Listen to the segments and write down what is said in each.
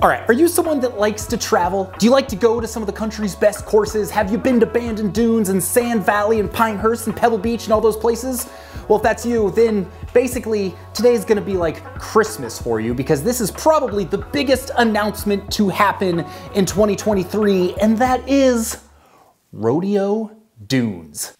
All right, are you someone that likes to travel? Do you like to go to some of the country's best courses? Have you been to Bandon Dunes and Sand Valley and Pinehurst and Pebble Beach and all those places? Well, if that's you, then basically today's gonna be like Christmas for you, because this is probably the biggest announcement to happen in 2023, and that is Rodeo Dunes.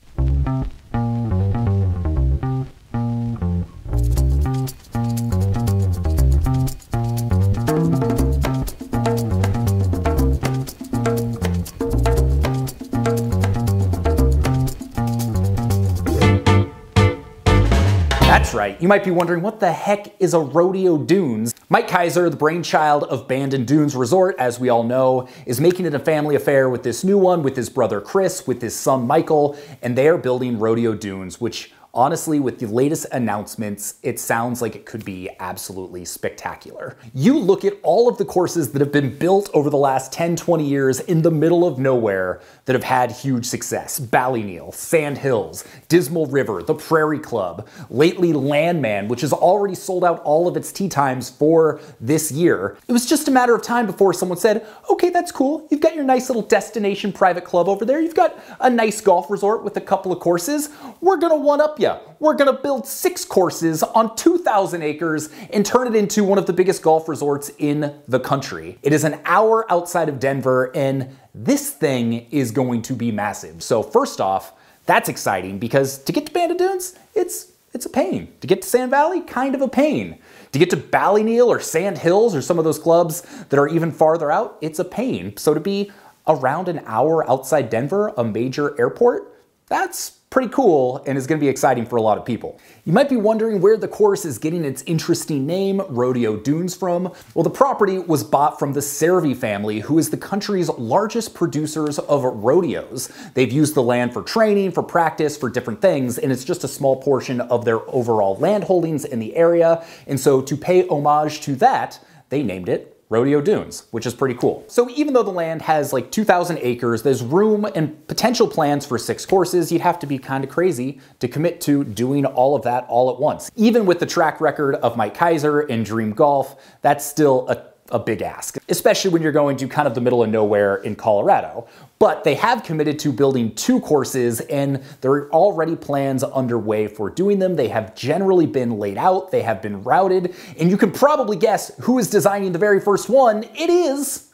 That's right, you might be wondering, what the heck is a Rodeo Dunes? Mike Kaiser, the brainchild of Bandon Dunes Resort, as we all know, is making it a family affair with this new one, with his brother Chris, with his son Michael, and they are building Rodeo Dunes, which honestly, with the latest announcements, it sounds like it could be absolutely spectacular. You look at all of the courses that have been built over the last 10, 20 years in the middle of nowhere that have had huge success. Ballyneal, Sand Hills, Dismal River, the Prairie Club, lately Landman, which has already sold out all of its tee times for this year. It was just a matter of time before someone said, okay, that's cool. You've got your nice little destination private club over there. You've got a nice golf resort with a couple of courses. We're gonna one-up you. We're gonna build 6 courses on 2,000 acres and turn it into one of the biggest golf resorts in the country. It is an hour outside of Denver, and this thing is going to be massive. So first off, that's exciting, because to get to Bandon Dunes, it's a pain. To get to Sand Valley, kind of a pain. To get to Ballyneal or Sand Hills or some of those clubs that are even farther out, it's a pain. So to be around an hour outside Denver, a major airport, that's pretty cool and is going to be exciting for a lot of people. You might be wondering where the course is getting its interesting name, Rodeo Dunes, from. Well, the property was bought from the Cervi family, who is the country's largest producers of rodeos. They've used the land for training, for practice, for different things, and it's just a small portion of their overall land holdings in the area. And so to pay homage to that, they named it Rodeo Dunes, which is pretty cool. So even though the land has like 2,000 acres, there's room and potential plans for 6 courses. You'd have to be kind of crazy to commit to doing all of that all at once. Even with the track record of Mike Kaiser and Dream Golf, that's still a big ask, especially when you're going to kind of the middle of nowhere in Colorado. But they have committed to building 2 courses, and there are already plans underway for doing them. They have generally been laid out, they have been routed, and you can probably guess who is designing the very first one. It is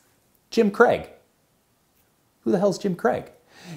Jim Craig. Who the hell's Jim Craig?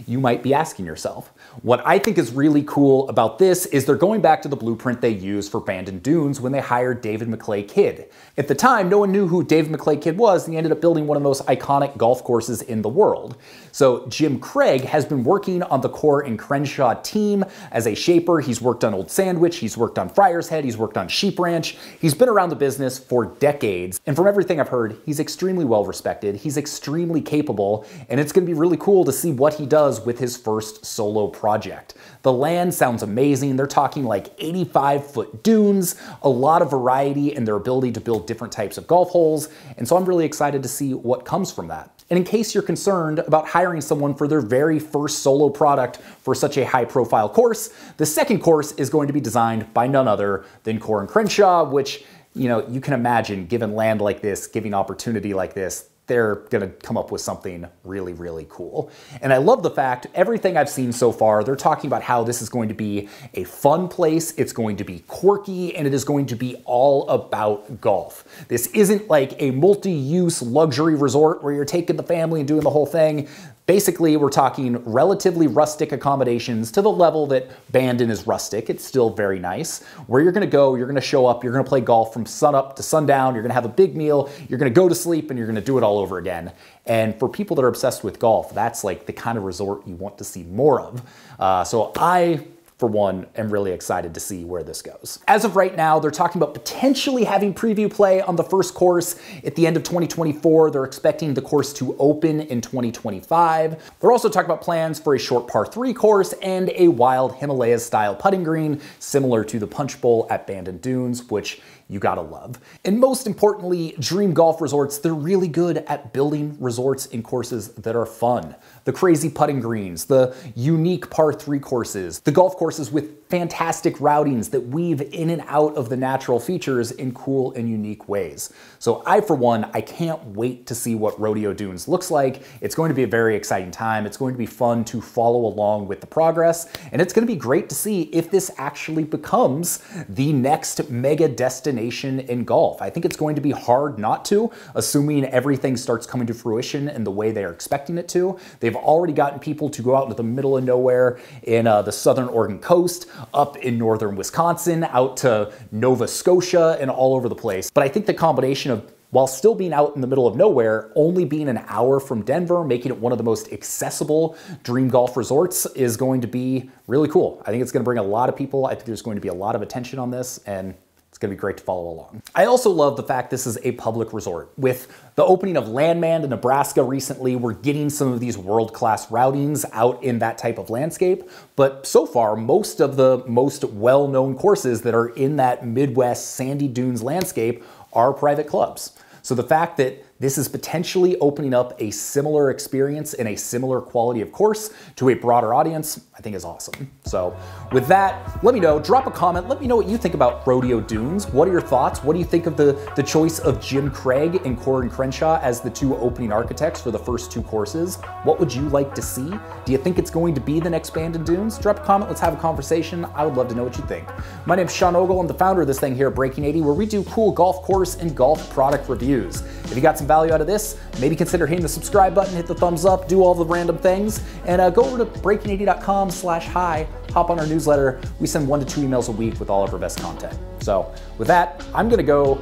You might be asking yourself. What I think is really cool about this is they're going back to the blueprint they used for Bandon Dunes when they hired David McClay Kidd. At the time, no one knew who David McClay Kidd was, and he ended up building one of the most iconic golf courses in the world. So Jim Craig has been working on the Core and Crenshaw team as a shaper. He's worked on Old Sandwich, he's worked on Friar's Head, he's worked on Sheep Ranch. He's been around the business for decades, and from everything I've heard, he's extremely well respected, he's extremely capable, and it's gonna be really cool to see what he does with his first solo project. The land sounds amazing. They're talking like 85-foot dunes, a lot of variety in their ability to build different types of golf holes, and so I'm really excited to see what comes from that. And in case you're concerned about hiring someone for their very first solo product for such a high-profile course, the second course is going to be designed by none other than Core and Crenshaw, which, you know, you can imagine, given land like this, giving opportunity like this, they're gonna come up with something really, really cool. And I love the fact, everything I've seen so far, they're talking about how this is going to be a fun place, it's going to be quirky, and it is going to be all about golf. This isn't like a multi-use luxury resort where you're taking the family and doing the whole thing. Basically, we're talking relatively rustic accommodations to the level that Bandon is rustic. It's still very nice. Where you're gonna go, you're gonna show up, you're gonna play golf from sunup to sundown, you're gonna have a big meal, you're gonna go to sleep, and you're gonna do it all over again. And for people that are obsessed with golf, that's like the kind of resort you want to see more of. So I, for one, am really excited to see where this goes. As of right now, they're talking about potentially having preview play on the first course at the end of 2024. They're expecting the course to open in 2025. They're also talking about plans for a short par 3 course and a wild Himalayas-style putting green, similar to the Punch Bowl at Bandon Dunes, which you gotta love. And most importantly, Dream Golf Resorts, they're really good at building resorts and courses that are fun. The crazy putting greens, the unique par 3 courses, the golf courses with fantastic routings that weave in and out of the natural features in cool and unique ways. So I, for one, I can't wait to see what Rodeo Dunes looks like. It's going to be a very exciting time. It's going to be fun to follow along with the progress, and it's going to be great to see if this actually becomes the next mega destination in golf. I think it's going to be hard not to, assuming everything starts coming to fruition in the way they are expecting it to. They've already gotten people to go out into the middle of nowhere in the southern Oregon coast, up in northern Wisconsin, out to Nova Scotia, and all over the place. But I think the combination of, while still being out in the middle of nowhere, only being an hour from Denver, making it one of the most accessible dream golf resorts, is going to be really cool. I think it's going to bring a lot of people. I think there's going to be a lot of attention on this, and it's going to be great to follow along. I also love the fact this is a public resort. With the opening of Landman in Nebraska recently, we're getting some of these world-class routings out in that type of landscape. But so far, most of the most well-known courses that are in that Midwest sandy dunes landscape are private clubs. So the fact that this is potentially opening up a similar experience and a similar quality of course to a broader audience, I think is awesome. So with that, let me know, drop a comment, let me know what you think about Rodeo Dunes. What are your thoughts? What do you think of the choice of Jim Craig and Corin Crenshaw as the two opening architects for the first two courses? What would you like to see? Do you think it's going to be the next Bandon Dunes? Drop a comment, let's have a conversation. I would love to know what you think. My name's Sean Ogle, I'm the founder of this thing here at Breaking 80, where we do cool golf course and golf product reviews. If you got some value out of this, maybe consider hitting the subscribe button, hit the thumbs up, do all the random things, and go over to breaking80.com/hi, hop on our newsletter. We send 1 to 2 emails a week with all of our best content. So with that, I'm gonna go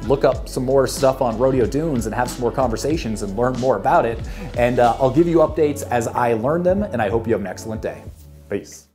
look up some more stuff on Rodeo Dunes and have some more conversations and learn more about it. And I'll give you updates as I learn them, and I hope you have an excellent day. Peace.